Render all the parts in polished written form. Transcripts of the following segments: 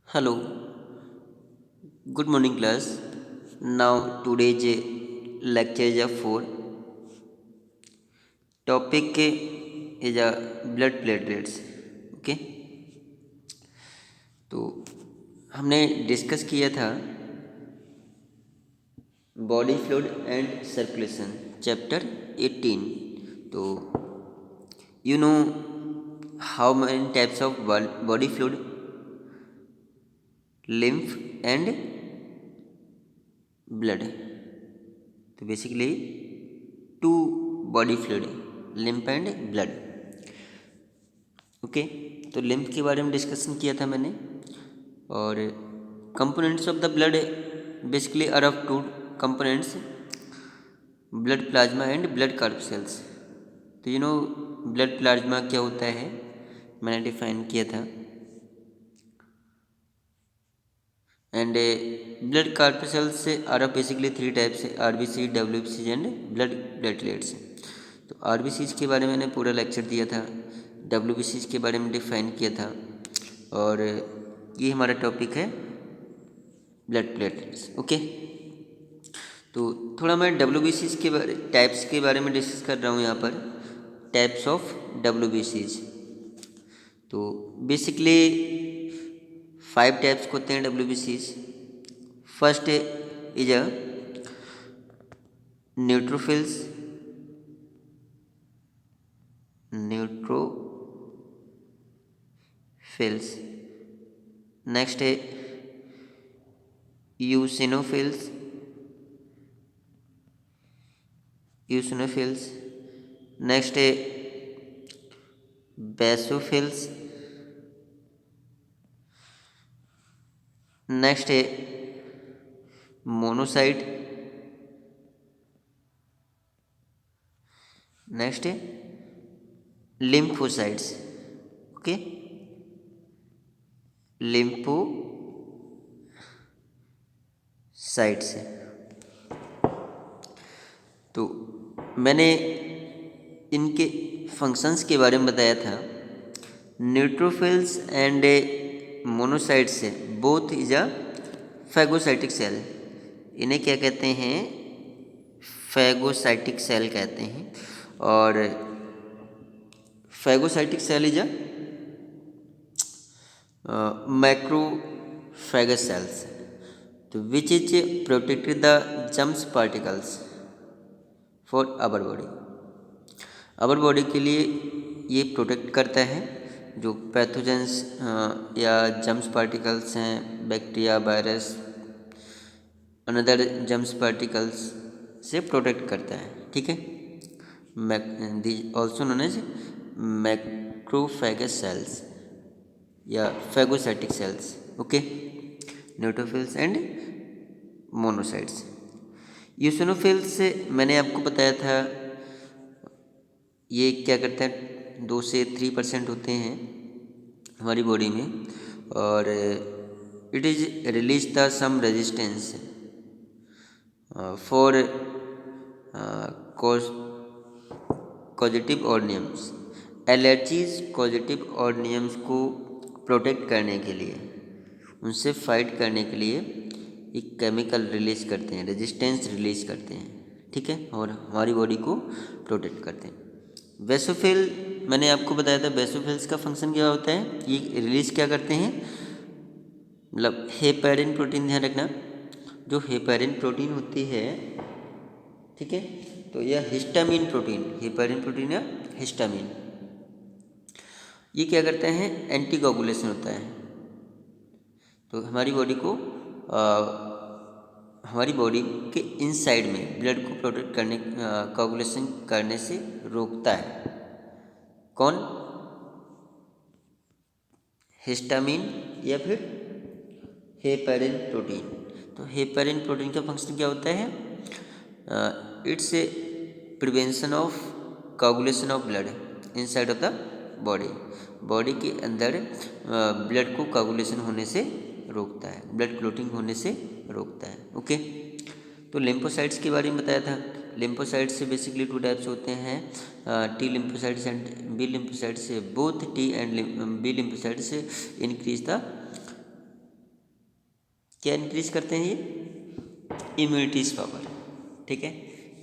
Hello, good morning class. Now today's lecture is for topic is blood platelets. Okay, तो हमने discuss किया था body fluid and circulation chapter 18. तो you know how many types of body fluid, lymph and blood. तो basically two body fluid, lymph and blood. Okay, तो lymph के बारे में डिस्कशन किया था मैंने. और components of the blood basically are of two components, blood plasma and blood corpuscles. तो यू नो ब्लड प्लाज्मा क्या होता है, मैंने डिफाइन किया था. And blood corpuscles are of basically three types, RBC, WBC and blood platelets. तो RBC के बारे में मैंने पूरा लेक्चर दिया था, डब्ल्यूबीसी के बारे में डिफाइन किया था. और ये हमारा टॉपिक है ब्लड प्लेटलेट्स. ओके, तो थोड़ा मैं डब्ल्यूबीसी के बारे टाइप्स के बारे में डिस्कस कर रहा हूँ यहाँ पर. Types of WBC. तो बेसिकली 5 टाइप्स होते हैं WBC. First is a neutrophils. Next है यूसिनोफिल्स. नेक्स्ट है बेसोफिल्स. नेक्स्ट है मोनोसाइट. नेक्स्ट है लिम्फोसाइट्स. Okay, lymphocytes. तो मैंने इनके फंक्शंस के बारे में बताया था. Neutrophils and monocytes both is a phagocytic cell. इन्हें क्या कहते हैं, फैगोसाइटिक सेल कहते हैं. और phagocytic cell is a macrophages cells, तो which is protected the germs particles for our body. Our body के लिए ये प्रोटेक्ट करता है जो पैथोजेंस या जम्स पार्टिकल्स हैं, bacteria, virus, another germs particles से प्रोटेक्ट करता है. ठीक है, also known as macrophages cells या phagocytic cells. Okay, neutrophils and monocytes. Eosinophils मैंने आपको बताया था, ये क्या करता है, 2 से 3% होते हैं हमारी बॉडी में. और it is release the some resistance for causative organisms. Allergies causative organisms को प्रोटेक्ट करने के लिए, उनसे फाइट करने के लिए एक केमिकल रिलीज करते हैं, रेजिस्टेंस रिलीज करते हैं. ठीक है, और हमारी बॉडी को प्रोटेक्ट करते हैं. बेसोफिल मैंने आपको बताया था, बेसोफिल्स का फंक्शन क्या होता है, ये रिलीज क्या करते हैं, मतलब हेपेरिन प्रोटीन. ध्यान रखना, जो हेपेरिन प्रोटीन होती है, ठीक है, तो यह हिस्टामिन प्रोटीन, हेपेरिन प्रोटीन या हिस्टामिन, ये क्या करते हैं, एंटी कोगुलेशन होता है. तो हमारी बॉडी को हमारी बॉडी के इनसाइड में ब्लड को प्रोटेक्ट करने, कोगुलेशन करने से रोकता है. कौन, हिस्टामिन या फिर हेपेरिन प्रोटीन. तो हेपेरिन प्रोटीन का फंक्शन क्या होता है, it's a prevention of coagulation of blood inside of the body. Body के अंदर ब्लड को कोगुलेशन होने से रोकता है, ब्लड क्लोटिंग होने से रोकता है. ओके, तो लिम्फोसाइट्स के बारे में बताया था. लिम्फोसाइट्स से बेसिकली 2 टाइप्स होते हैं, T lymphocytes and B lymphocytes. Both T and B lymphocytes increase the क्या इंक्रीज करते हैं ये? इम्यूनिटीज पावर, ठीक है।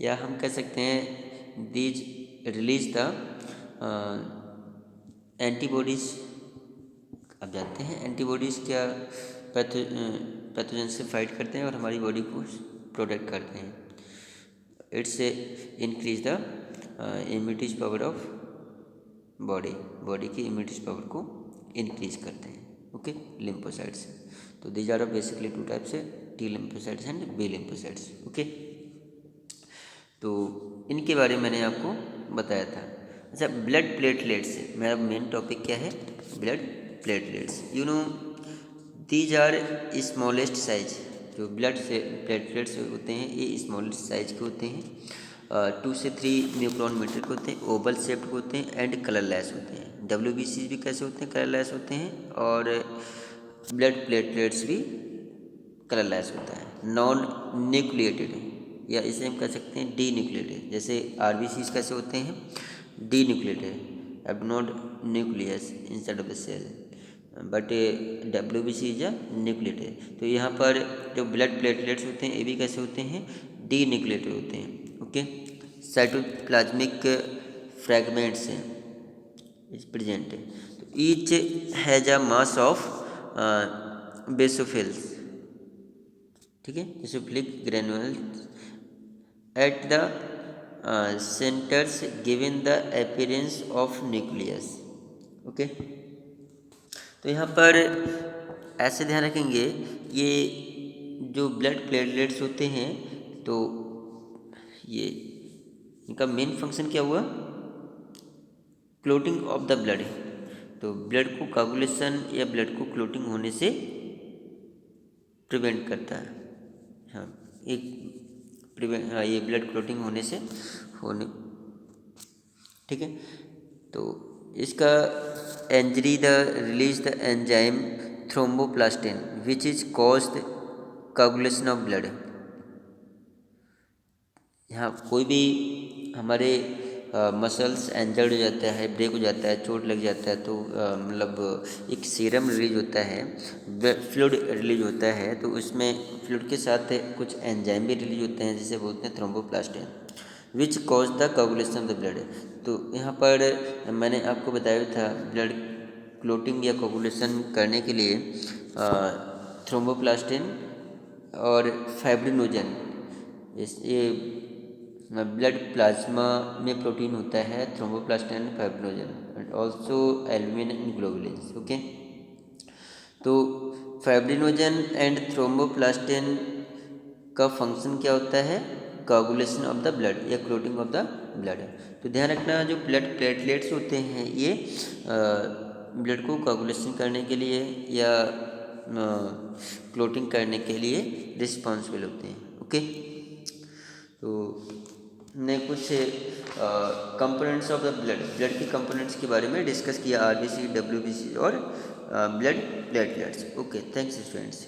या हम कह सकते हैं दीज रिलीज द एंटीबॉडीज। अब जानते हैं एंटीबॉडीज़ क्या पैथोजन से फाइट करते हैं और हमारी बॉडी को प्रोटेक्ट करते हैं। It's increase the immunities power of body की इम्यूनिटीज पावर को इंक्रीज करते हैं। Okay, lymphocytes. तो these are basically two types है, T lymphocytes and B lymphocytes. Okay, तो इनके बारे में मैंने आपको बताया था। अच्छा, ब्लड प्लेटलेट्स, मेरा मेन टॉपिक क्या है? Blood platelets. You know these are smallest size. जो ब्लड से प्लेटलेट्स होते हैं ये स्मॉलेस्ट साइज के होते हैं, 2 से 3 न्यूक्लॉन मीटर के होते हैं, ओवल शेप्ड होते हैं एंड कलरलेस होते हैं। WBC भी कैसे होते हैं? कलरलेस होते हैं। और ब्लड प्लेटलेट्स भी कलरलेस होता है। नॉन न्यूक्लिएटेड, या इसे हम कह सकते हैं डी न्यूक्लिएटेड। जैसे RBCs कैसे होते हैं? Denucleated, have not nucleus inside of the cell, but WBC is a nucleated. तो यहाँ पर जो ब्लड प्लेटलेट्स होते हैं ये भी कैसे होते हैं? डी न्यूक्लिएटेड होते हैं। ओके, साइटोप्लाज्मिक फ्रैगमेंट्स हैं इज प्रेजेंट। तो each has a mass of basophils, ठीक है, basophilic granules at the centres given the appearance of nucleus. Okay, तो यहाँ पर ऐसे ध्यान रखेंगे, ये जो ब्लड प्लेटलेट्स होते हैं तो ये इनका मेन फंक्शन क्या हुआ? Clotting of the blood. तो ब्लड को कोagulation या ब्लड को क्लोटिंग होने से प्रिवेंट करता है। हाँ, ये ब्लड क्लोटिंग होने से होने, ठीक है। तो इसका injury the release the enzyme thromboplastin which is caused coagulation of blood. यहाँ कोई भी हमारे मसल्स इंजर्ड हो जाता है, ब्रेक हो जाता है, चोट लग जाता है, तो मतलब एक सीरम रिलीज होता है, फ्लूइड रिलीज होता है, तो उसमें फ्लूइड के साथ कुछ एंजाइम भी रिलीज होते हैं जिसे बोलते हैं thromboplastin which cause the coagulation of the blood. तो यहाँ पर मैंने आपको बताया था ब्लड क्लोटिंग या कोagulation करने के लिए थ्रोम्बोप्लास्टिन और फाइब्रिनोजन, ये ब्लड प्लाज्मा में प्रोटीन होता है thromboplastin and fibrinogen and also albumin and globulins. Okay, तो फाइब्रिनोजन एंड थ्रोम्बोप्लास्टिन का फंक्शन क्या होता है? कोagulation ऑफ द ब्लड या क्लोटिंग ऑफ द ब्लड। तो ध्यान रखना, जो ब्लड प्लेटलेट्स होते हैं ये ब्लड को कोagulation करने के लिए या क्लोटिंग करने के लिए रिस्पॉन्सिबल होते हैं। ओके, तो ने कुछ कंपोनेंट्स ऑफ द ब्लड के कंपोनेंट्स के बारे में डिस्कस किया, RBC, WBC और blood platelets. Okay, thanks students.